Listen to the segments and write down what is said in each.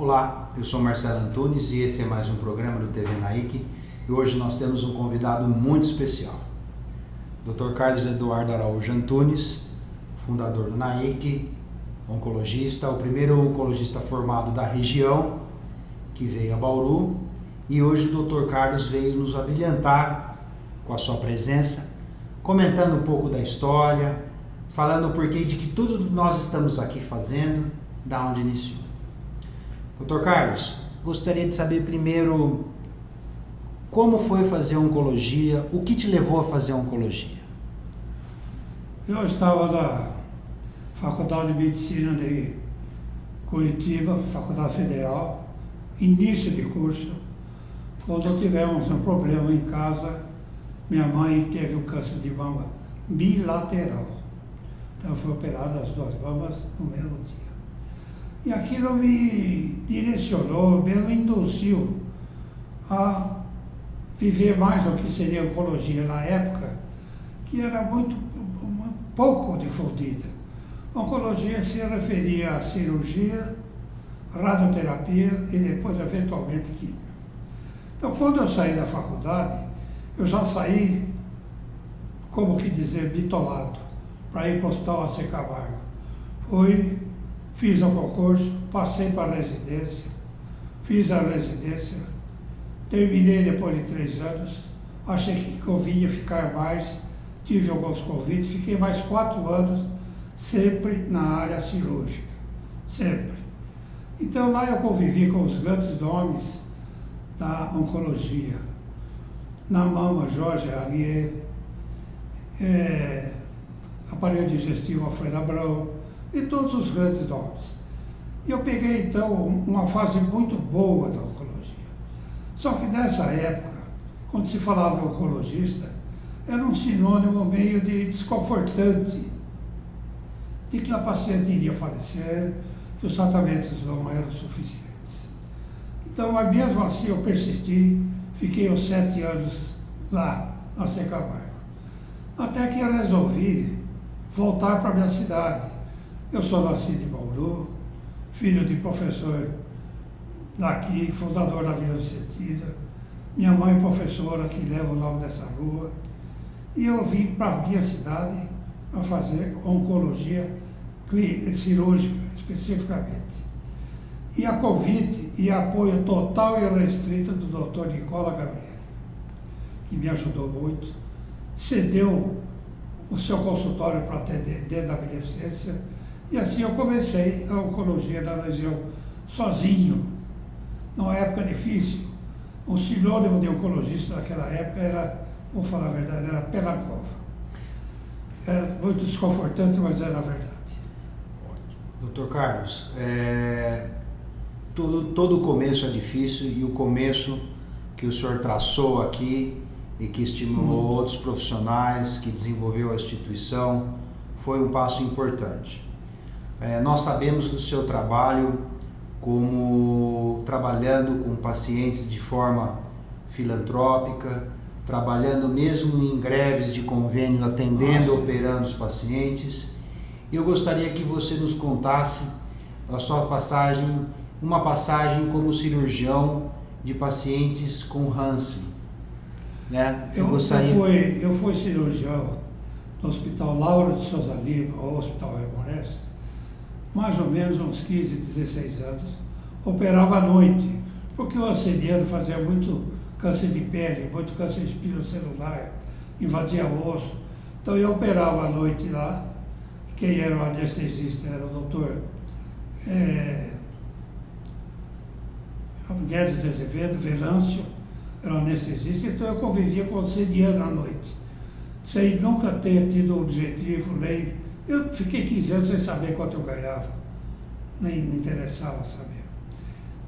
Olá, eu sou Marcelo Antunes e esse é mais um programa do TV NAIC e hoje nós temos um convidado muito especial, Dr. Carlos Eduardo Araújo Antunes, fundador do NAIC, oncologista, o primeiro oncologista formado da região que veio a Bauru, e hoje o Dr. Carlos veio nos abrilhantar com a sua presença, comentando um pouco da história, falando o porquê de que tudo nós estamos aqui fazendo, da onde iniciou. Dr. Carlos, gostaria de saber primeiro como foi fazer oncologia, o que te levou a fazer oncologia? Eu estava na Faculdade de Medicina de Curitiba, Faculdade Federal, início de curso, quando tivemos um problema em casa. Minha mãe teve um câncer de mama bilateral, então foi operada as duas mamas no mesmo dia. E aquilo me direcionou, me induziu a viver mais o que seria oncologia na época, que era muito pouco difundida. Oncologia se referia a cirurgia, radioterapia e depois, eventualmente, químio. Então, quando eu saí da faculdade, eu já saí, como que dizer, bitolado, para ir para o Hospital AC Camargo. Fiz o concurso, passei para a residência, fiz a residência, terminei depois de 3 anos, achei que convinha ficar mais, tive alguns convites, fiquei mais 4 anos, sempre na área cirúrgica, sempre. Então lá eu convivi com os grandes nomes da oncologia, na mama Jorge Arier, aparelho digestivo Alfredo Abrão, e todos os grandes nomes. E eu peguei então uma fase muito boa da oncologia. Só que nessa época, quando se falava oncologista, era um sinônimo meio de desconfortante, de que a paciente iria falecer, que os tratamentos não eram suficientes. Então, mas mesmo assim eu persisti, fiquei os 7 anos lá, na AC Camargo. Até que eu resolvi voltar para a minha cidade. Eu sou nascido em Bauru, filho de professor daqui, fundador da Vila Vicentina. Minha mãe professora, que leva o nome dessa rua. E eu vim para a minha cidade para fazer oncologia cirúrgica, especificamente. E a convite e apoio total e restrito do Dr. Nicola Gabriel, que me ajudou muito, cedeu o seu consultório para atender dentro da beneficência. E assim eu comecei a oncologia da região sozinho, numa época difícil. O sinônimo de oncologista naquela época era, vou falar a verdade, era pé na cova. Era muito desconfortante, mas era a verdade. Dr. Carlos, todo começo é difícil, e o começo que o senhor traçou aqui e que estimulou outros profissionais, que desenvolveu a instituição, foi um passo importante. Nós sabemos do seu trabalho como trabalhando com pacientes de forma filantrópica, trabalhando mesmo em greves de convênio, atendendo, operando os pacientes. E eu gostaria que você nos contasse a sua passagem, uma passagem como cirurgião de pacientes com Hansen. Né? Eu fui cirurgião no Hospital Lauro de Souza Lima, ou Hospital Remorés, mais ou menos uns 15, 16 anos, operava à noite, porque o aceniano fazia muito câncer de pele, muito câncer de espinocelular, invadia osso. Então eu operava à noite lá. Quem era o anestesista era o doutor Guedes de Azevedo, Venâncio, era o anestesista, então eu convivia com o aceniano à noite, sem nunca ter tido objetivo, nem... Eu fiquei 15 anos sem saber quanto eu ganhava, nem me interessava saber.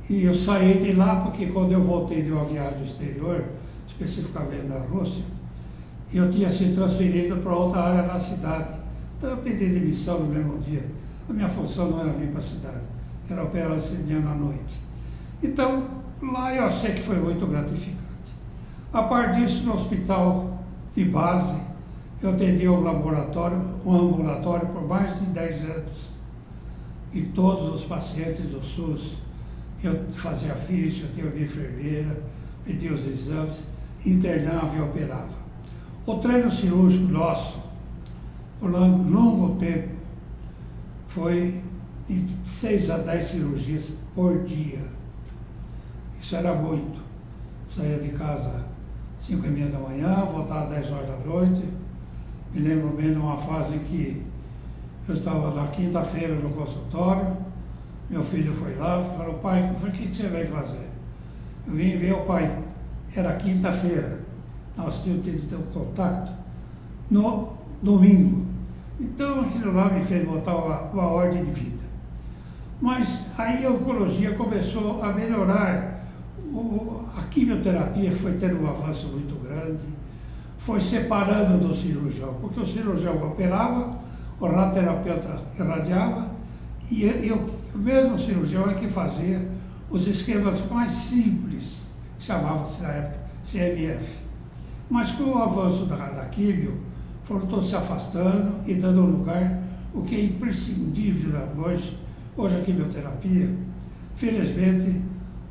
E eu saí de lá porque quando eu voltei de uma viagem exterior, especificamente na Rússia, eu tinha sido transferido para outra área da cidade. Então eu pedi demissão no mesmo dia. A minha função não era vir para a cidade, era operar aceniano à noite. Então, lá eu achei que foi muito gratificante. A parte disso, no hospital de base, eu atendi um ambulatório por mais de 10 anos. E todos os pacientes do SUS Eu fazia a ficha, eu tinha uma enfermeira, pedia os exames, internava e operava. O treino cirúrgico nosso, por longo tempo, foi de 6 a 10 cirurgias por dia. Isso era muito. Saía de casa 5h30 da manhã, voltava às 10 horas da noite. Me lembro bem de uma fase em que eu estava na quinta-feira no consultório, meu filho foi lá e falou: pai, o que você vai fazer? Eu vim ver o pai. Era quinta-feira, nós tínhamos tido um contato no domingo. Então aquilo lá me fez botar uma ordem de vida. Mas aí a oncologia começou a melhorar. A quimioterapia foi tendo um avanço muito grande, foi separando do cirurgião, porque o cirurgião operava, o radioterapeuta irradiava, e o mesmo cirurgião é que fazia os esquemas mais simples, que chamavam-se na época CMF. Mas com o avanço da quimio, foram todos se afastando e dando lugar o que é imprescindível hoje a quimioterapia. Felizmente,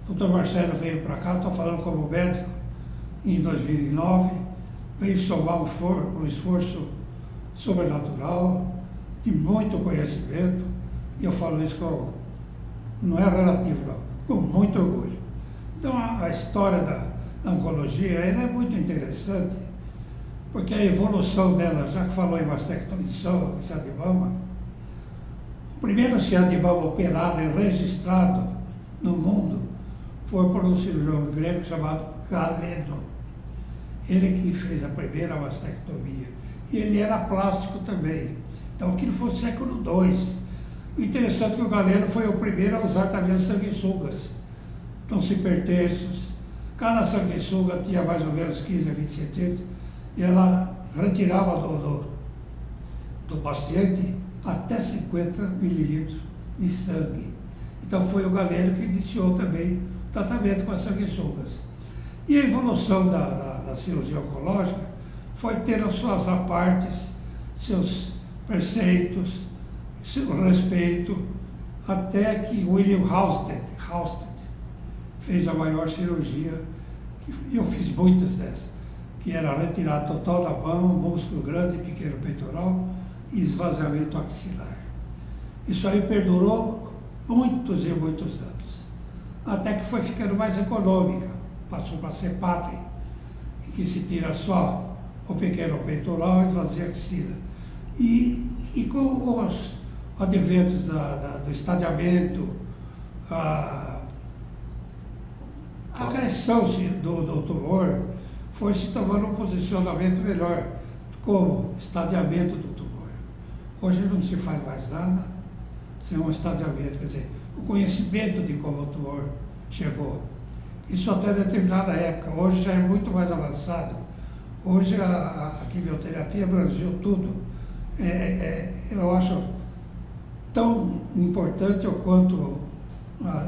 o Dr. Marcelo veio para cá, estou falando como médico, em 2009, veio somar um esforço sobrenatural, de muito conhecimento, e eu falo isso não é relativo, não, com muito orgulho. Então a história da oncologia ela é muito interessante, porque a evolução dela, já que falou em mastectomia, ciado de mama, o primeiro ciado de mama operado e registrado no mundo foi por um cirurgião grego chamado Galeno. Ele que fez a primeira mastectomia. E ele era plástico também. Então aquilo foi no século II. O interessante é que o Galeno foi o primeiro a usar também as sanguessugas. Então se hipertensos. Cada sanguessuga tinha mais ou menos 15 a 20 centímetros. E ela retirava do paciente até 50 mililitros de sangue. Então foi o Galeno que iniciou também tratamento com as sanguessugas. E a evolução da cirurgia oncológica foi tendo suas apartes, seus preceitos, seu respeito, até que William Halsted fez a maior cirurgia, e eu fiz muitas dessas, que era retirar total da mama, músculo grande e pequeno peitoral e esvaziamento axilar. Isso aí perdurou muitos e muitos anos. Até que foi ficando mais econômica, passou para ser pátria, em que se tira só o pequeno peitoral e esvazia a axila. E com os adventos do estadiamento, a agressão do tumor foi se tomando um posicionamento melhor, como estadiamento do tumor. Hoje não se faz mais nada sem um estadiamento, quer dizer, o conhecimento de como o tumor chegou. Isso até determinada época. Hoje já é muito mais avançado. Hoje a quimioterapia abrangeu tudo. Eu acho tão importante o quanto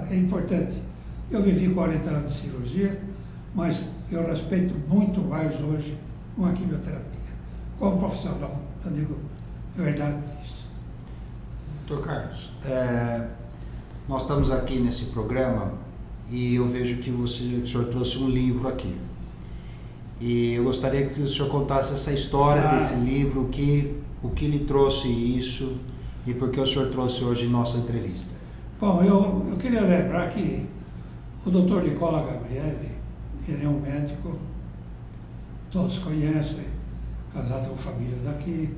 é importante. Eu vivi 40 anos de cirurgia, mas eu respeito muito mais hoje uma quimioterapia. Como profissional, eu digo a verdade disso. Dr. Carlos, nós estamos aqui nesse programa e eu vejo que o senhor trouxe um livro aqui. E eu gostaria que o senhor contasse essa história desse livro, o que lhe trouxe isso e por que o senhor trouxe hoje em nossa entrevista. Bom, eu queria lembrar que o Dr. Nicola Gabriele, ele é um médico, todos conhecem, casado com família daqui,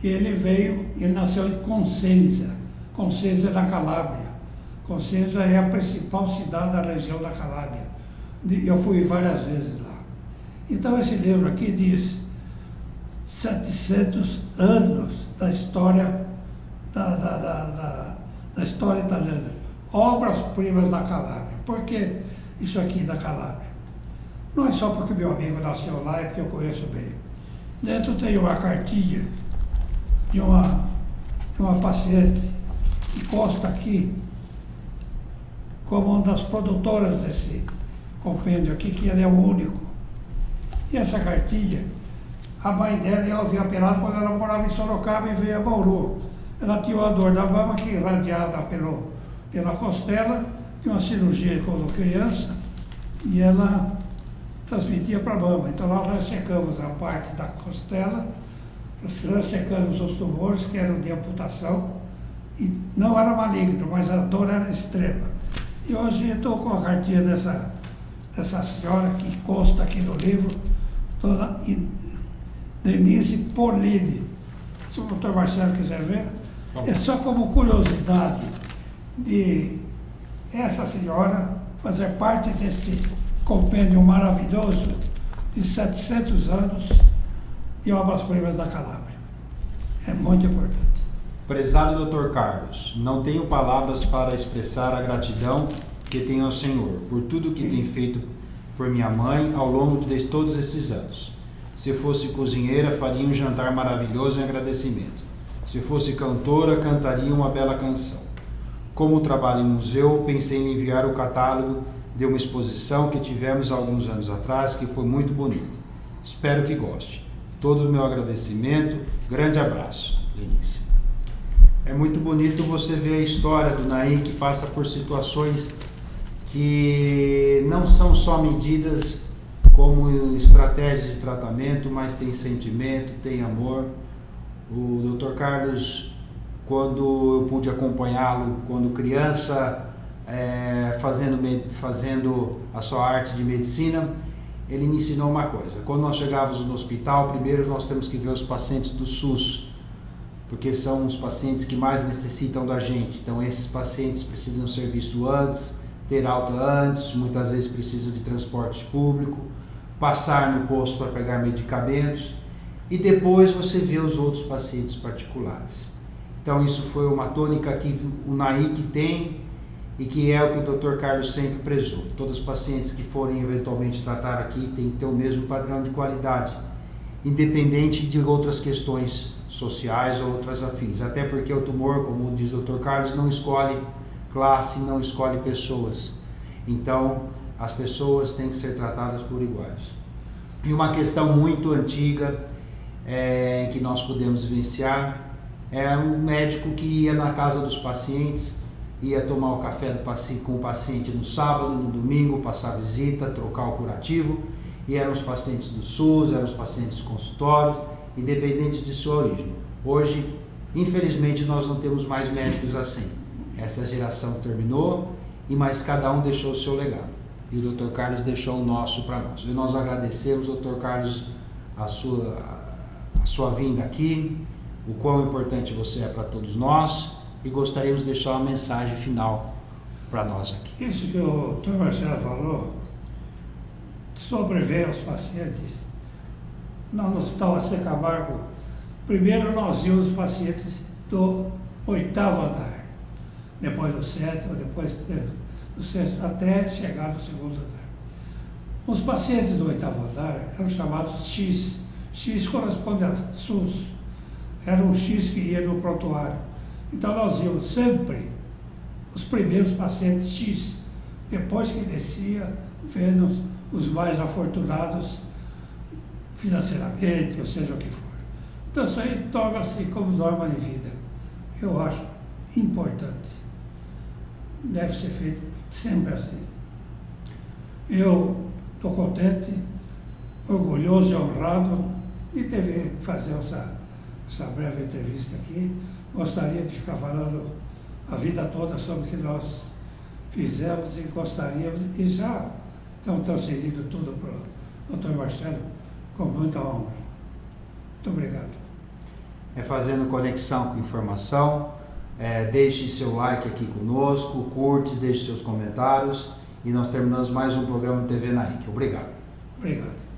e ele nasceu em Consenza. Consenza é na Calábria. Consenza é a principal cidade da região da Calábria. Eu fui várias vezes lá. Então esse livro aqui diz 700 anos da história da história italiana. Obras-primas da Calábria. Por que isso aqui da Calábria? Não é só porque meu amigo nasceu lá, é porque eu conheço bem. Dentro tem uma cartinha de uma paciente que consta aqui como uma das produtoras desse compêndio aqui, que ele é o único. E essa cartinha, a mãe dela eu havia operado quando ela morava em Sorocaba e veio a Bauru. Ela tinha uma dor da mama que irradiada pela costela, de uma cirurgia quando criança e ela transmitia para a mama. Então nós ressecamos a parte da costela, ressecamos os tumores que eram de amputação e não era maligno, mas a dor era extrema. E hoje eu estou com a cartinha dessa senhora que consta aqui no livro, dona Denise Polini. Se o doutor Marcelo quiser ver, é só como curiosidade de essa senhora fazer parte desse compêndio maravilhoso de 700 anos de obras-primas da Calábria. É muito importante. Prezado Dr. Carlos, não tenho palavras para expressar a gratidão que tenho ao Senhor por tudo que tem feito por minha mãe ao longo de todos esses anos. Se fosse cozinheira, faria um jantar maravilhoso em agradecimento. Se fosse cantora, cantaria uma bela canção. Como trabalho em museu, pensei em enviar o catálogo de uma exposição que tivemos há alguns anos atrás, que foi muito bonita. Espero que goste. Todo o meu agradecimento. Grande abraço, Denise. É muito bonito você ver a história do Naim, que passa por situações que não são só medidas como estratégias de tratamento, mas tem sentimento, tem amor. O Dr. Carlos, quando eu pude acompanhá-lo, quando criança, fazendo a sua arte de medicina, ele me ensinou uma coisa. Quando nós chegávamos no hospital, primeiro nós temos que ver os pacientes do SUS, porque são os pacientes que mais necessitam da gente. Então esses pacientes precisam ser vistos antes, ter alta antes, muitas vezes precisam de transporte público, passar no posto para pegar medicamentos e depois você vê os outros pacientes particulares. Então isso foi uma tônica que o NAIC tem e que é o que o Dr. Carlos sempre prezou. Todos os pacientes que forem eventualmente tratar aqui têm que ter o mesmo padrão de qualidade, independente de outras questões sociais ou outras afins. Até porque o tumor, como diz o Dr. Carlos, não escolhe classe, não escolhe pessoas. Então, as pessoas têm que ser tratadas por iguais. E uma questão muito antiga que nós podemos vivenciar é um médico que ia na casa dos pacientes, ia tomar o café com o paciente no sábado, no domingo, passar visita, trocar o curativo, e eram os pacientes do SUS, eram os pacientes do consultório, independente de sua origem. Hoje, infelizmente, nós não temos mais médicos assim. Essa geração terminou, mas cada um deixou o seu legado. E o Dr. Carlos deixou o nosso para nós. E nós agradecemos, Dr. Carlos, a sua vinda aqui, o quão importante você é para todos nós, e gostaríamos de deixar uma mensagem final para nós aqui. Isso que o Dr. Marcelo falou, sobrever os pacientes, no Hospital AC Camargo, primeiro nós vimos os pacientes do 8º andar, depois do 7º, depois do 6º, até chegar no 2º andar. Os pacientes do 8º andar eram chamados X. X corresponde a SUS. Era um X que ia no prontuário. Então nós vimos sempre os primeiros pacientes X, depois que descia, vendo os mais afortunados financeiramente, ou seja o que for. Então isso aí torna-se como norma de vida. Eu acho importante. Deve ser feito sempre assim. Eu estou contente, orgulhoso e honrado de fazer essa breve entrevista aqui. Gostaria de ficar falando a vida toda sobre o que nós fizemos e gostaríamos, e já estamos transferindo tudo para o Dr. Marcelo com muita honra. Muito obrigado. Fazendo conexão com informação, deixe seu like aqui conosco, curte, deixe seus comentários, e nós terminamos mais um programa do TV NAIC. Obrigado. Obrigado.